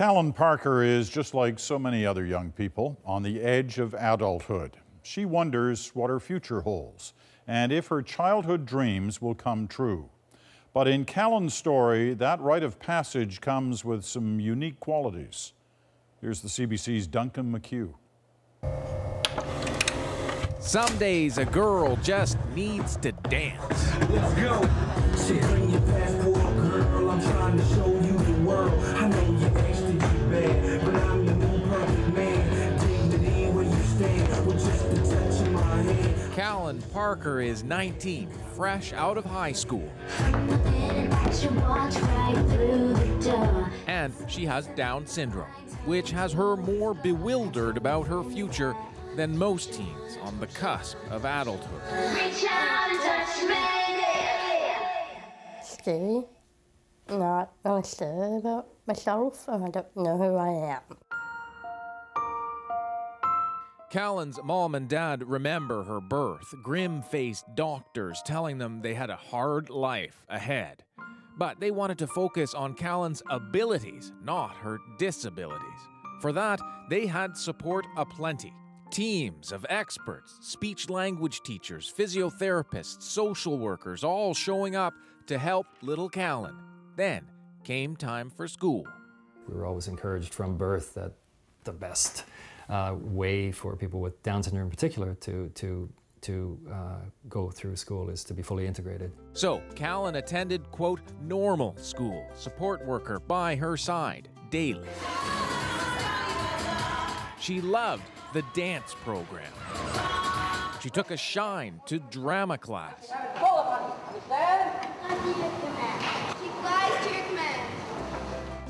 Callan Parker is just like so many other young people on the edge of adulthood. She wonders what her future holds and if her childhood dreams will come true. But in Callan's story, that rite of passage comes with some unique qualities. Here's the CBC's Duncan McHugh. Some days a girl just needs to dance. Let's go. Bring your passport, girl. I'm trying to show you the world. I know you actually bad, but I'm your new perfect man. Dignity where you stand with just the touch of my hand. Callan Parker is 19, fresh out of high school. And she has Down syndrome, which has her more bewildered about her future than most teens on the cusp of adulthood. Reach out and touch me. Scary. Not really sure about myself, and I don't know who I am. Callan's mom and dad remember her birth, grim-faced doctors telling them they had a hard life ahead. But they wanted to focus on Callan's abilities, not her disabilities. For that, they had support aplenty. Teams of experts, speech-language teachers, physiotherapists, social workers, all showing up to help little Callan. Then came time for school. We were always encouraged from birth that the best way for people with Down syndrome in particular to go through school is to be fully integrated. So Callan attended, quote, normal school, support worker by her side daily. She loved the dance program. She took a shine to drama class.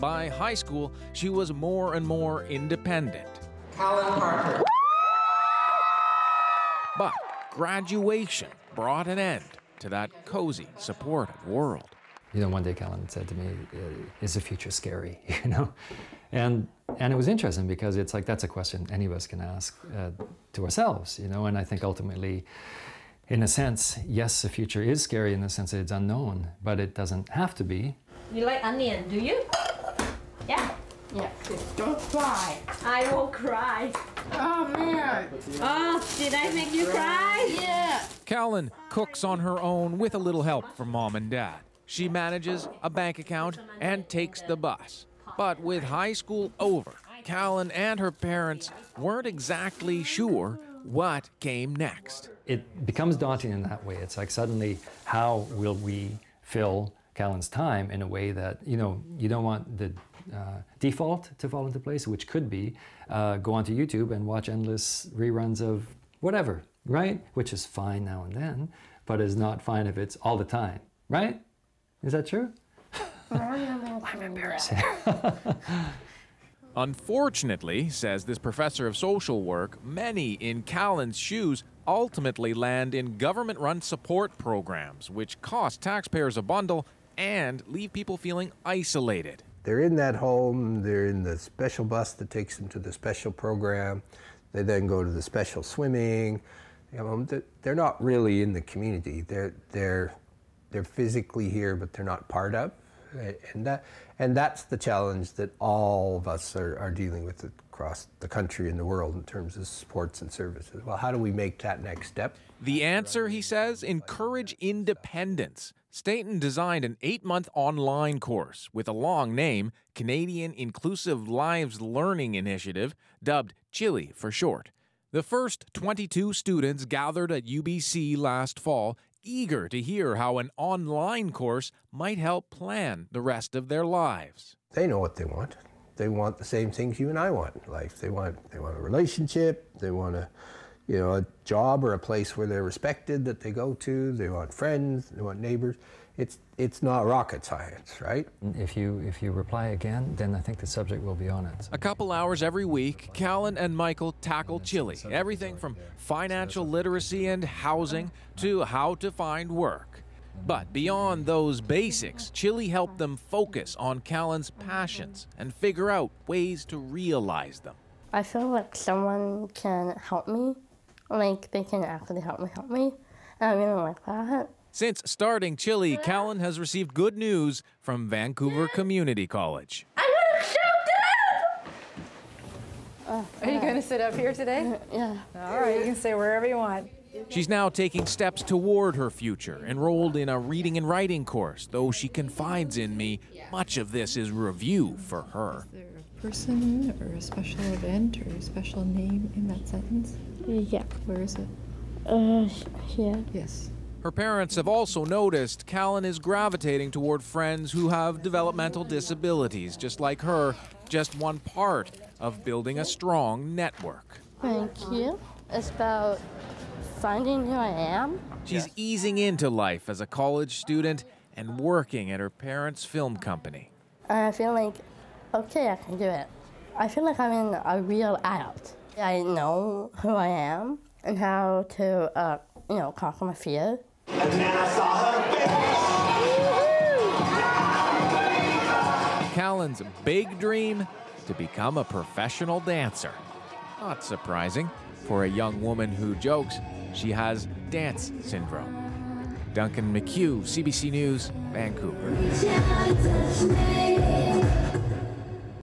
By high school, she was more and more independent. Callan Parker. But graduation brought an end to that cozy, supportive world. You know, one day Callan said to me, is the future scary, you know? And it was interesting because it's like, that's a question any of us can ask to ourselves, you know? And I think ultimately, in a sense, yes, the future is scary in the sense that it's unknown, but it doesn't have to be. You like onion, do you? Yeah? Yeah. Don't cry. I will cry. Oh, man. Oh, did I make you cry? Yeah. Callan cooks on her own with a little help from mom and dad. She manages a bank account and takes the bus. But with high school over, Callan and her parents weren't exactly sure what came next. It becomes daunting in that way. It's like suddenly, how will we fill Callan's time in a way that, you know, you don't want the default to fall into place, which could be go onto YouTube and watch endless reruns of whatever, right? Which is fine now and then, but is not fine if it's all the time, right? Is that true? I'm embarrassing. Unfortunately, says this professor of social work, many in Callan's shoes ultimately land in government-run support programs, which cost taxpayers a bundle and leave people feeling isolated. They're in that home, they're in the special bus that takes them to the special program. They then go to the special swimming. You know, they're not really in the community. They're physically here, but they're not part of. And that's the challenge that all of us are dealing with across the country and the world in terms of supports and services. Well, how do we make that next step? The answer, he says, encourage independence. Staten designed an 8-month online course with a long name, Canadian Inclusive Lives Learning Initiative, dubbed Chili for short. The first 22 students gathered at UBC last fall, eager to hear how an online course might help plan the rest of their lives. They know what they want. They want the same things you and I want in life. They want a relationship, they want a job or a place where they're respected that they go to, they want friends, they want neighbors. It's not rocket science, right? If you reply again, then I think the subject will be on it. A couple hours every week, Callan and Michael tackle Chili, everything from financial literacy and housing to how to find work. But beyond those basics, Chili helped them focus on Callan's passions and figure out ways to realize them. I feel like someone can help me. Like, they can actually help me. And I really like that. Since starting Chili, Callan has received good news from Vancouver Community College. I'm gonna shout it out! Are you going to sit up here today? Yeah. All right, you can stay wherever you want. She's now taking steps toward her future, enrolled in a reading and writing course, though she confides in me much of this is review for her. Is there a person or a special event or a special name in that sentence? Yeah. Where is it? Here. Yes. Her parents have also noticed Callan is gravitating toward friends who have developmental disabilities, just like her, just one part of building a strong network. Thank you. It's about finding who I am. She's easing into life as a college student and working at her parents' film company. And I feel like, okay, I can do it. I feel like I'm in a real adult. I know who I am and how to, conquer my fear. Callan's big dream, to become a professional dancer. Not surprising for a young woman who jokes she has dance syndrome. Duncan McHugh, CBC News, Vancouver.